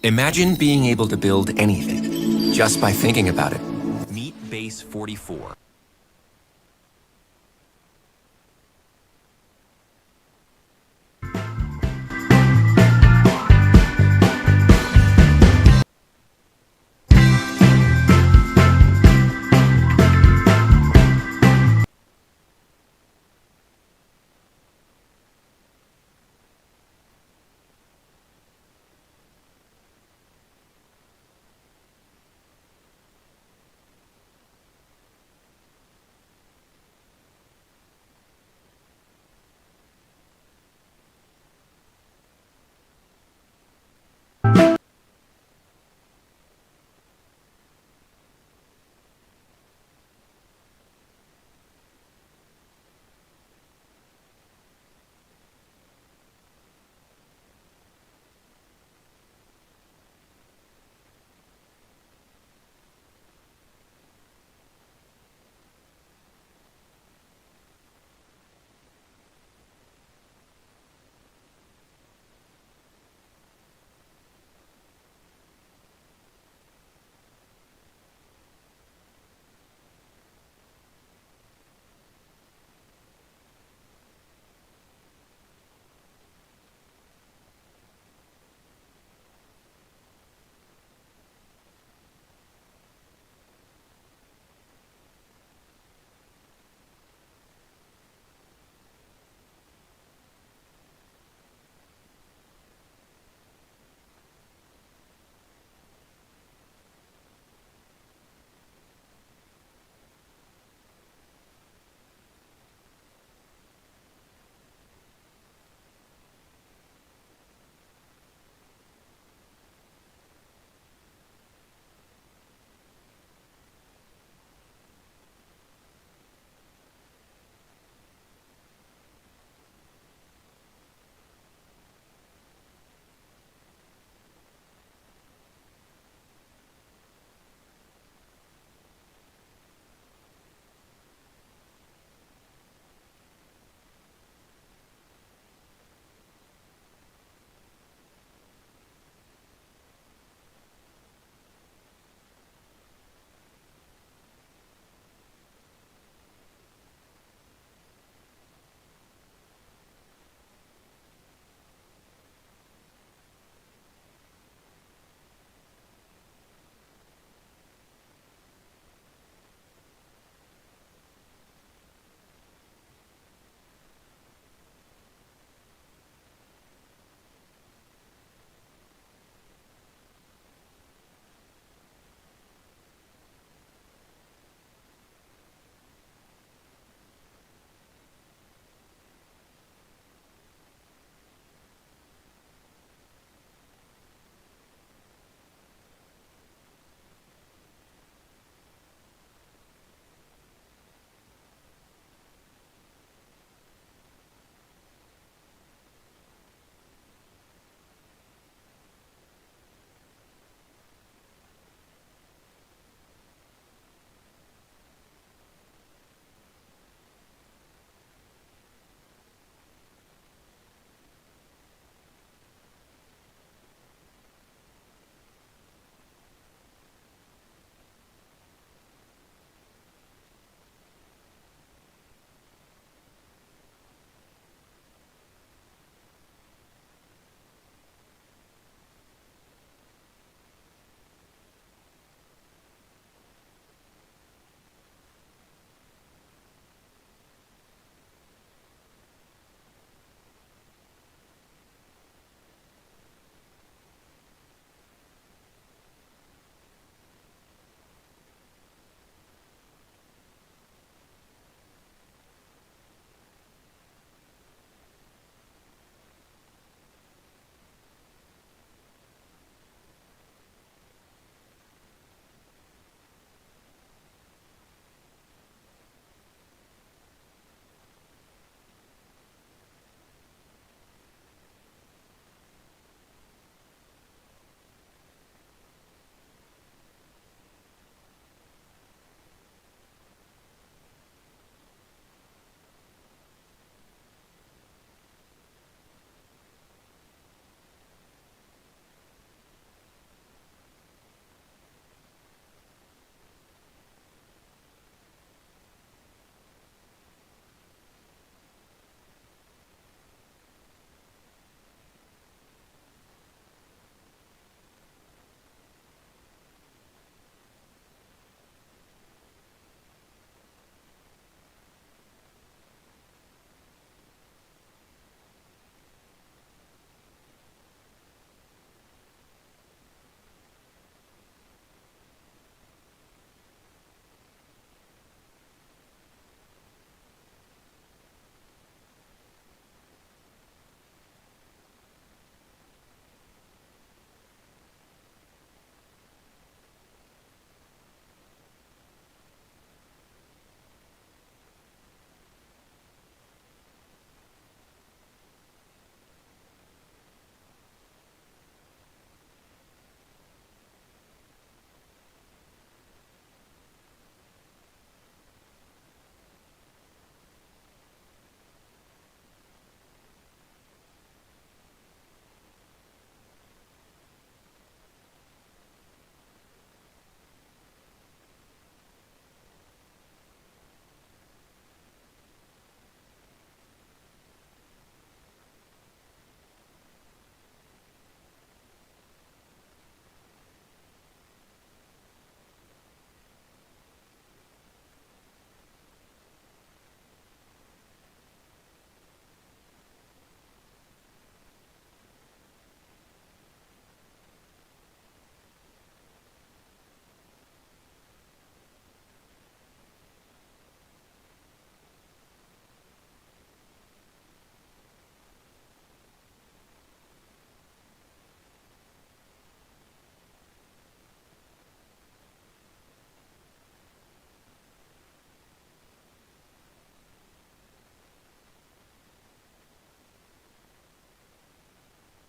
Imagine being able to build anything just by thinking about it. Meet Base 44.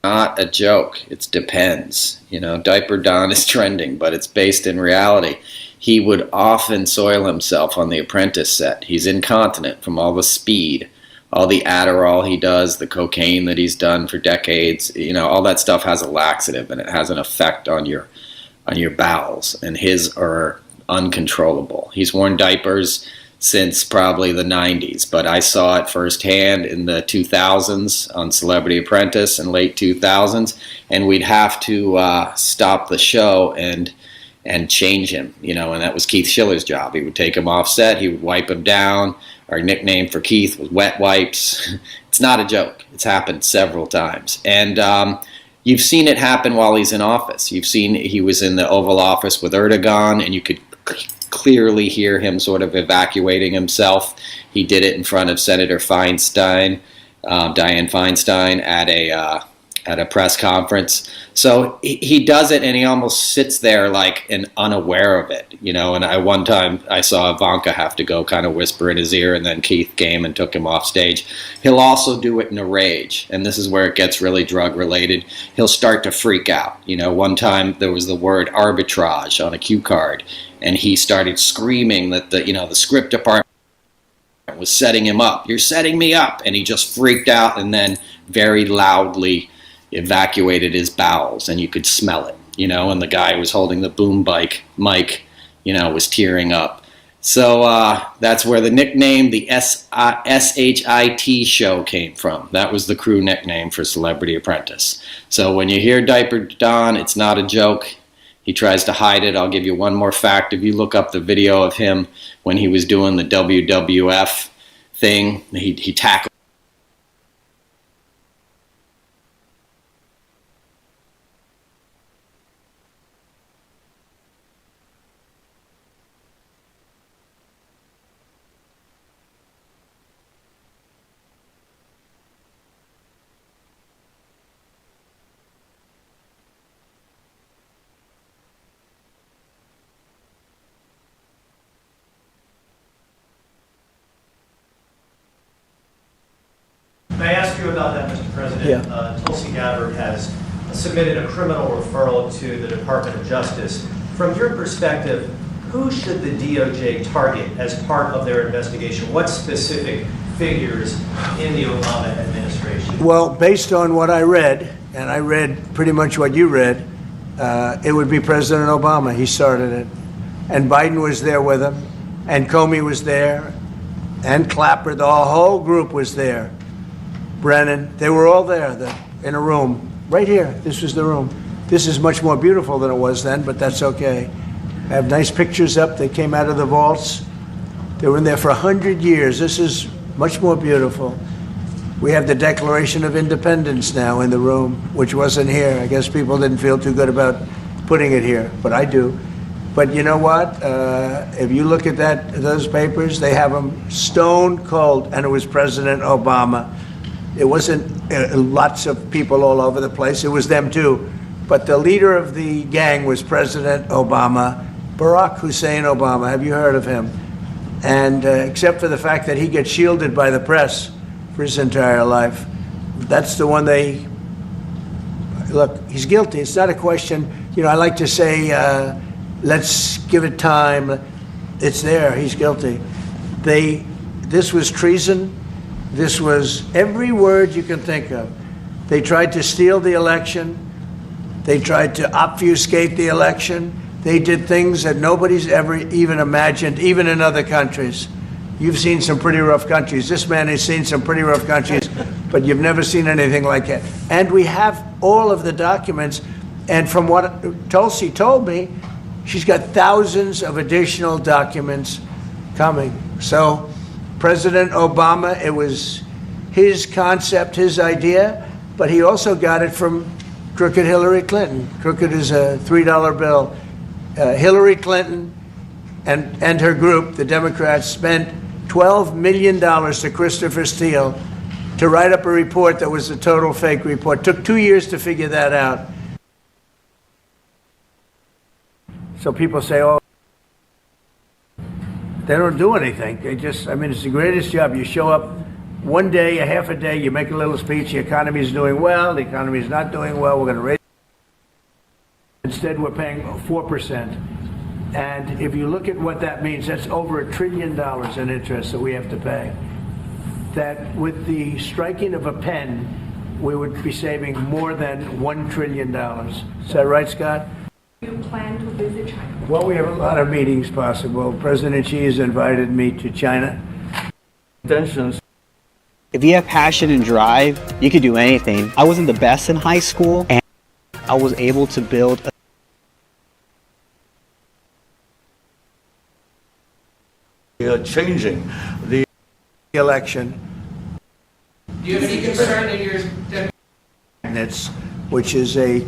not a joke. It depends. You know, Diaper Don is trending, but it's based in reality. He would often soil himself on The Apprentice set. He's incontinent from all the speed, all the Adderall he does, the cocaine that he's done for decades. You know, all that stuff has a laxative, and it has an effect on your bowels, and his are uncontrollable. He's worn diapers since probably the 90s, but I saw it firsthand in the 2000s on Celebrity Apprentice in late 2000s, and we'd have to stop the show and change him, you know, and that was Keith Schiller's job. He would take him off set, he would wipe him down. Our nickname for Keith was Wet Wipes. It's not a joke. It's happened several times. And you've seen it happen while he's in office. You've seen he was in the Oval Office with Erdogan, and you could clearly hear him sort of evacuating himself. He did it in front of Senator Feinstein, Dianne Feinstein, at a press conference. So he does it, and he almost sits there like and unaware of it, you know. And one time I saw Ivanka have to go kind of whisper in his ear, and then Keith came and took him off stage. He'll also do it in a rage, and this is where it gets really drug related. He'll start to freak out. You know, one time there was the word arbitrage on a cue card, and he started screaming that the script department was setting him up. You're setting me up, and he just freaked out, and then very loudly evacuated his bowels, and you could smell it, you know, and the guy who was holding the boom mic, you know, was tearing up. So that's where the nickname, the SHIT show, came from. That was the crew nickname for Celebrity Apprentice. So when you hear Diaper Don, it's not a joke. He tries to hide it. I'll give you one more fact. If you look up the video of him when he was doing the WWF thing, he tackled. May I ask you about that, Mr. President? Yeah. Tulsi Gabbard has submitted a criminal referral to the Department of Justice. From your perspective, who should the DOJ target as part of their investigation? What specific figures in the Obama administration? Well, based on what I read, and I read pretty much what you read, it would be President Obama. He started it. And Biden was there with him, and Comey was there, and Clapper, the whole group was there. Brennan, they were all there in a room, right here. This was the room. This is much more beautiful than it was then, but that's okay. I have nice pictures up. They came out of the vaults. They were in there for 100 years. This is much more beautiful. We have the Declaration of Independence now in the room, which wasn't here. I guess people didn't feel too good about putting it here, but I do. But you know what? If you look at those papers, they have them stone cold, and it was President Obama. It wasn't lots of people all over the place. It was them too. But the leader of the gang was President Obama, Barack Hussein Obama. Have you heard of him? And except for the fact that he gets shielded by the press for his entire life, that's the one look, he's guilty. It's not a question. You know, I like to say, let's give it time. It's there. He's guilty. This was treason. This was every word you can think of. They tried to steal the election. They tried to obfuscate the election. They did things that nobody's ever even imagined, even in other countries. You've seen some pretty rough countries. This man has seen some pretty rough countries, but you've never seen anything like it. And we have all of the documents. And from what Tulsi told me, she's got thousands of additional documents coming. So President Obama, it was his concept, his idea, but he also got it from crooked Hillary Clinton. Crooked is a $3 bill. Hillary Clinton and her group, the Democrats, spent $12 million to Christopher Steele to write up a report that was a total fake report. Took 2 years to figure that out. So people say, oh, they don't do anything. They just, I mean, it's the greatest job. You show up one day, a half a day, you make a little speech, the economy is doing well, the economy is not doing well, we're going to raise. Instead, we're paying 4%. And if you look at what that means, that's over $1 trillion in interest that we have to pay. That with the striking of a pen, we would be saving more than $1 trillion. Is that right, Scott? Do you plan to visit China? Well, we have a lot of meetings possible. President Xi has invited me to China. Intentions. If you have passion and drive, you can do anything. I wasn't the best in high school, and I was able to build a Changing the election. Do you have any concern that your Magnets, which is a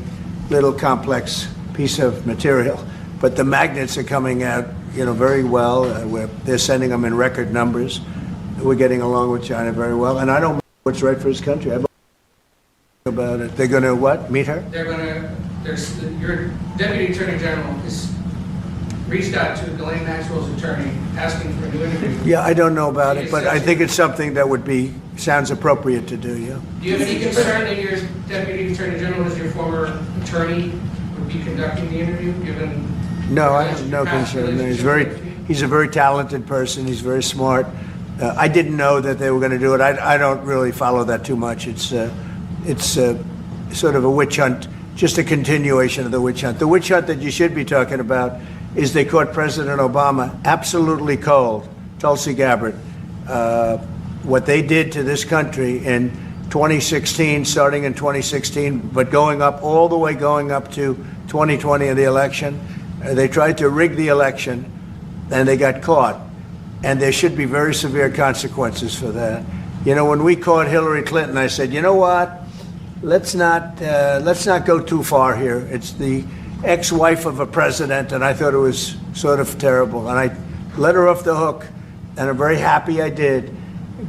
little complex piece of material, but the magnets are coming out, very well. They're sending them in record numbers. We're getting along with China very well, and I don't know what's right for his country. I don't know about it. They're going to what? Meet her? your deputy attorney general has reached out to Ghislaine Maxwell's attorney asking for a new interview. Yeah, I don't know about it, but I think it's something that sounds appropriate to do. Yeah. Do you have any concern that your deputy attorney general, as your former attorney, would be conducting the interview, given? No, I have no concern. He's a very talented person. He's very smart. I didn't know that they were going to do it. I don't really follow that too much. It's sort of a witch hunt, just a continuation of the witch hunt. The witch hunt that you should be talking about is they caught President Obama absolutely cold, Tulsi Gabbard. What they did to this country in 2016, starting in 2016, but going up to 2020 in the election, they tried to rig the election, and they got caught. And there should be very severe consequences for that. When we caught Hillary Clinton, I said, you know what? Let's not go too far here. It's the ex-wife of a president, and I thought it was sort of terrible. And I let her off the hook, and I'm very happy I did.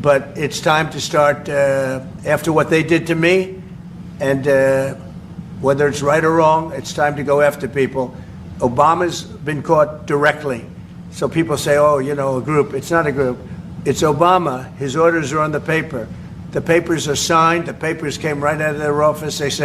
But it's time to start, after what they did to me, and whether it's right or wrong, it's time to go after people. Obama's been caught directly. So people say, oh, a group. It's not a group. It's Obama. His orders are on the paper. The papers are signed. The papers came right out of their office. They said,